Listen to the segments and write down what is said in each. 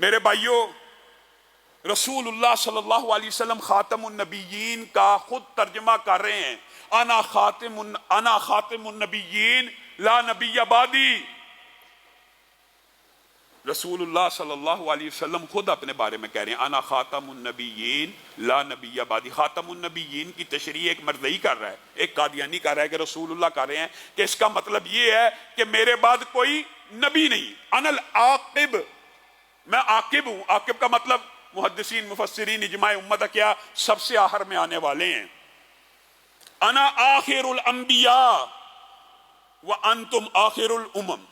میرے بھائیوں، رسول اللہ صلی اللہ علیہ وسلم خاتم النبیین کا خود ترجمہ کر رہے ہیں، انا خاتم النبیین لا نبی بعدی۔ رسول اللہ صلی اللہ علیہ وسلم خود اپنے بارے میں کہہ رہے ہیں انا خاتم النبیین لا نبی بعدی۔ خاتم النبیین کی تشریح ایک مرزئی کر رہا ہے، ایک قادیانی کر رہا ہے کہ رسول اللہ کر رہے ہیں کہ اس کا مطلب یہ ہے کہ میرے بعد کوئی نبی نہیں، انا العاقب، میں عاقب ہوں۔ عاقب کا مطلب محدثین مفسرین اجماع امت کیا، سب سے آخر میں آنے والے ہیں۔ انا آخر الانبیاء وانتم آخر الامم،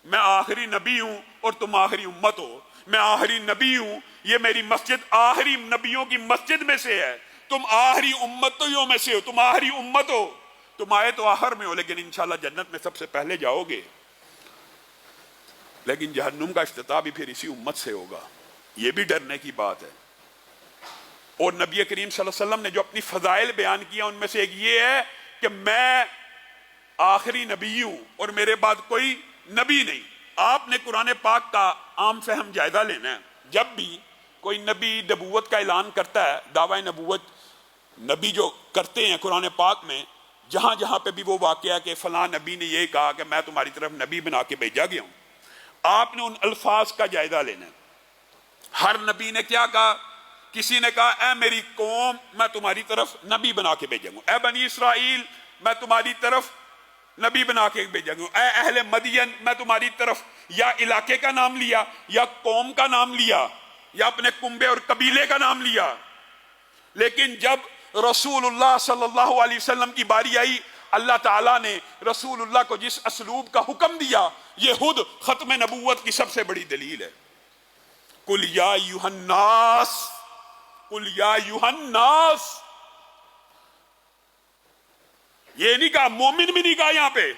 میں آخری نبی ہوں اور تم آخری امت ہو۔ میں آخری نبی ہوں، یہ میری مسجد آخری نبیوں کی مسجد میں سے ہے، تم آخری امتوں میں سے ہو، تم آخری امت ہو۔ تم آئے تو آخر میں ہو، لیکن انشاءاللہ جنت میں سب سے پہلے جاؤ گے، لیکن جہنم کا افتتاح بھی پھر اسی امت سے ہوگا، یہ بھی ڈرنے کی بات ہے۔ اور نبی کریم صلی اللہ علیہ وسلم نے جو اپنی فضائل بیان کیا ان میں سے ایک یہ ہے کہ میں آخری نبی ہوں اور میرے بعد کوئی نبی نہیں۔ آپ نے قرآن پاک کا عام فہم جائزہ لینا ہے۔ جب بھی کوئی نبی نبوت کا اعلان کرتا ہے، دعوی نبوت نبی جو کرتے ہیں قرآن پاک میں، جہاں جہاں پہ بھی وہ واقعہ ہے کہ فلاں نبی نے یہ کہا کہ میں تمہاری طرف نبی بنا کے بھیجا گیا ہوں، آپ نے ان الفاظ کا جائزہ لینا ہے۔ ہر نبی نے کیا کہا؟ کسی نے کہا اے میری قوم میں تمہاری طرف نبی بنا کے بھیجا ہوں، اے بنی اسرائیل میں تمہاری طرف نبی بنا کے بھیجا ہوں، اے اہل مدین میں تمہاری طرف یا علاقے کا نام لیا یا قوم کا نام لیا یا اپنے کنبے اور قبیلے کا نام لیا۔ لیکن جب رسول اللہ صلی اللہ علیہ وسلم کی باری آئی، اللہ تعالیٰ نے رسول اللہ کو جس اسلوب کا حکم دیا، یہ خود ختم نبوت کی سب سے بڑی دلیل ہے۔ قل یا ایھا الناس، قل یا ایھا الناس، یہ نہیں کہا، مومن بھی نہیں کہا یہاں پہ،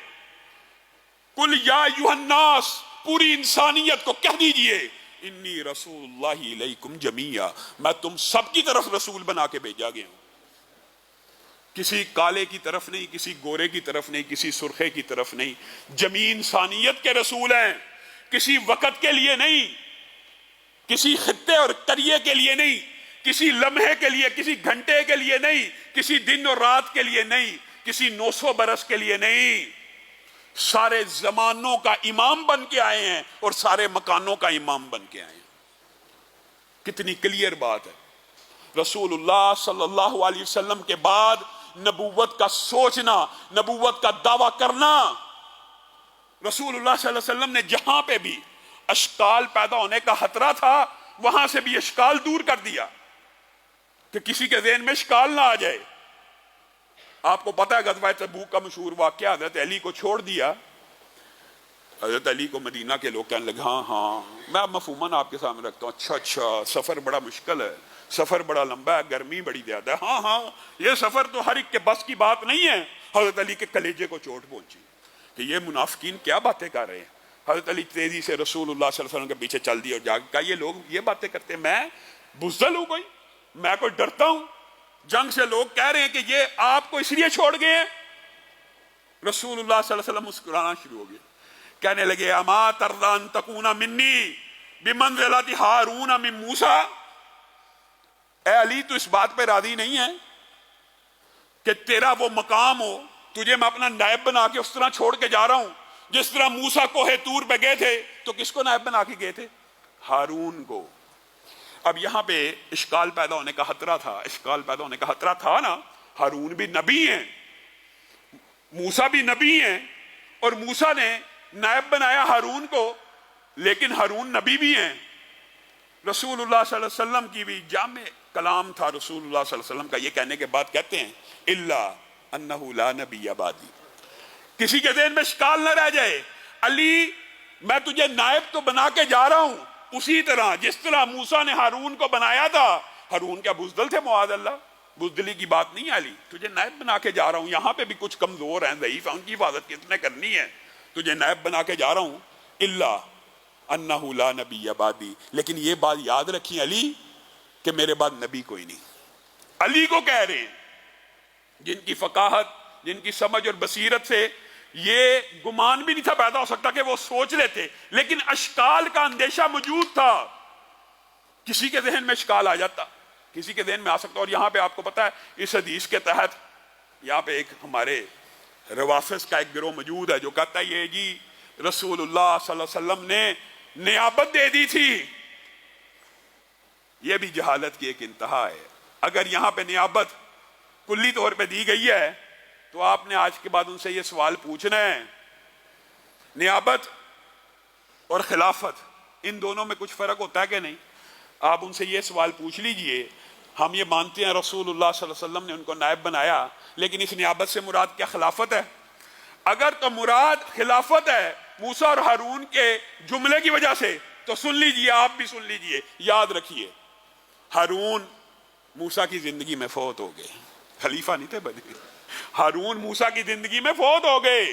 قل یا ایھا الناس، پوری انسانیت کو کہہ دیجئے انی رسول اللہ الیکم جمیعا، میں تم سب کی طرف رسول بنا کے بھیجا گیا ہوں، کسی کالے کی طرف نہیں، کسی گورے کی طرف نہیں، کسی سرخے کی طرف نہیں، جمیع انسانیت کے رسول ہیں، کسی وقت کے لیے نہیں، کسی خطے اور قریے کے لیے نہیں، کسی لمحے کے لیے، کسی گھنٹے کے لیے نہیں، کسی دن اور رات کے لیے نہیں، کسی 900 برس کے لیے نہیں، سارے زمانوں کا امام بن کے آئے ہیں اور سارے مکانوں کا امام بن کے آئے ہیں۔ کتنی کلیئر بات ہے۔ رسول اللہ صلی اللہ علیہ وسلم کے بعد نبوت کا سوچنا، نبوت کا دعویٰ کرنا، رسول اللہ صلی اللہ علیہ وسلم نے جہاں پہ بھی اشکال پیدا ہونے کا خطرہ تھا وہاں سے بھی اشکال دور کر دیا کہ کسی کے ذہن میں اشکال نہ آ جائے۔ آپ کو پتہ ہے غزوہ تبوک کا مشہور واقعہ، حضرت علی کو چھوڑ دیا، حضرت علی کو مدینہ کے لوگ کہنے لگے ہاں میں مفہوماً آپ کے سامنے رکھتا ہوں، اچھا سفر بڑا مشکل ہے، سفر بڑا لمبا ہے، گرمی بڑی زیادہ ہے، ہاں یہ سفر تو ہر ایک کے بس کی بات نہیں ہے۔ حضرت علی کے کلیجے کو چوٹ پہنچی کہ یہ منافقین کیا باتیں کر رہے ہیں۔ حضرت علی تیزی سے رسول اللہ صلی اللہ علیہ وسلم کے پیچھے چل دی اور جا کے کہا یہ لوگ یہ باتیں کرتے ہیں، میں بزدل ہوں کوئی، میں کوئی ڈرتا ہوں؟ جنگ سے لوگ کہہ رہے ہیں کہ یہ آپ کو اس لیے چھوڑ گئے ہیں۔ رسول اللہ صلی اللہ علیہ وسلم مسکرانا شروع ہو گئے، کہنے لگے اما ترضی ان تکون منی بمنزلۃ ہارون من موسیٰ، اے علی تو اس بات پہ راضی نہیں ہے کہ تیرا وہ مقام ہو، تجھے میں اپنا نائب بنا کے اس طرح چھوڑ کے جا رہا ہوں جس طرح موسیٰ کوہ طور پہ گئے تھے تو کس کو نائب بنا کے گئے تھے؟ ہارون کو۔ اب یہاں پہ اشکال پیدا ہونے کا خطرہ تھا، اشکال پیدا ہونے کا خطرہ تھا نا، ہارون بھی نبی ہیں، موسیٰ بھی نبی ہیں، اور موسیٰ نے نائب بنایا ہارون کو، لیکن ہارون نبی بھی ہیں۔ رسول اللہ صلی اللہ علیہ وسلم کی بھی جامع کلام تھا، رسول اللہ صلی اللہ علیہ وسلم کا یہ کہنے کے بعد کہتے ہیں الا انہ لا نبی بعدی، کسی کے ذہن میں اشکال نہ رہ جائے، علی میں تجھے نائب تو بنا کے جا رہا ہوں اسی طرح جس طرح موسیٰ نے ہارون کو بنایا تھا۔ ہارون کیا بزدل تھے؟ معاذ اللہ، بزدلی کی بات نہیں ہے علی، تجھے نائب بنا کے جا رہا ہوں، یہاں پہ بھی کچھ کمزور ہیں، ضعیف ہیں، ان کی حفاظت کتنے کرنی ہے، تجھے نائب بنا کے جا رہا ہوں، الا انہ لا نبی بعدی، لیکن یہ بات یاد رکھیں علی کہ میرے بعد نبی کوئی نہیں۔ علی کو کہہ رہے ہیں، جن کی فقاہت، جن کی سمجھ اور بصیرت سے یہ گمان بھی نہیں تھا پیدا ہو سکتا کہ وہ سوچ لیتے، لیکن اشکال کا اندیشہ موجود تھا. کسی کے ذہن میں اشکال آ جاتا، کسی کے ذہن میں آ سکتا. اور یہاں پہ آپ کو پتا ہے اس حدیث کے تحت یہاں پہ ایک ہمارے روافظ کا ایک گروہ موجود ہے جو کہتا ہے یہ جی رسول اللہ صلی اللہ علیہ وسلم نے نیابت دے دی تھی. یہ بھی جہالت کی ایک انتہا ہے. اگر یہاں پہ نیابت کلی طور پہ دی گئی ہے تو آپ نے آج کے بعد ان سے یہ سوال پوچھنا ہے، نیابت اور خلافت ان دونوں میں کچھ فرق ہوتا ہے کہ نہیں؟ آپ ان سے یہ سوال پوچھ لیجئے. ہم یہ مانتے ہیں رسول اللہ صلی اللہ علیہ وسلم نے ان کو نائب بنایا، لیکن اس نیابت سے مراد کیا خلافت ہے؟ اگر تو مراد خلافت ہے موسیٰ اور ہارون کے جملے کی وجہ سے تو سن لیجئے، آپ بھی سن لیجئے، یاد رکھیے ہارون موسیٰ کی زندگی میں فوت ہو گئے، خلیفہ نہیں تھے بنے. ہارون موسیٰ کی زندگی میں فوت ہو گئے.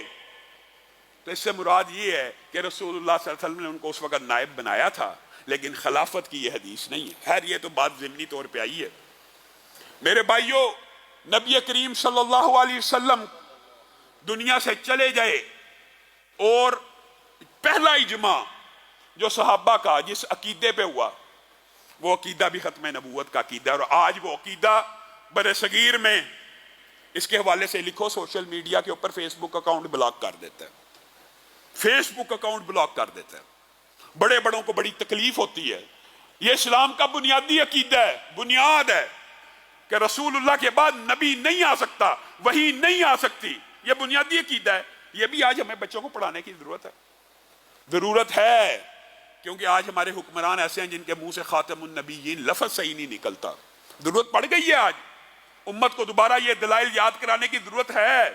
تو اس سے مراد یہ ہے کہ رسول اللہ صلی اللہ علیہ وسلم نے ان کو اس وقت نائب بنایا تھا، لیکن خلافت کی یہ حدیث نہیں ہے. خیر یہ تو بات ضمنی طور پہ آئی ہے. میرے بھائیو، نبی کریم صلی اللہ علیہ وسلم دنیا سے چلے جائے اور پہلا اجماع جو صحابہ کا جس عقیدے پہ ہوا وہ عقیدہ بھی ختم نبوت کا عقیدہ ہے. اور آج وہ عقیدہ بر صغیر میں اس کے حوالے سے لکھو سوشل میڈیا کے اوپر فیس بک اکاؤنٹ بلاک کر دیتا ہے، فیس بک اکاؤنٹ بلاک کر دیتا ہے. بڑے بڑوں کو بڑی تکلیف ہوتی ہے. یہ اسلام کا بنیادی عقیدہ ہے، بنیاد ہے کہ رسول اللہ کے بعد نبی نہیں آ سکتا، وحی نہیں آ سکتی. یہ بنیادی عقیدہ ہے. یہ بھی آج ہمیں بچوں کو پڑھانے کی ضرورت ہے کیونکہ آج ہمارے حکمران ایسے ہیں جن کے منہ سے خاتم النبیین لفظ صحیح نہیں نکلتا. ضرورت پڑ گئی ہے آج امت کو دوبارہ یہ دلائل یاد کرانے کی ضرورت ہے.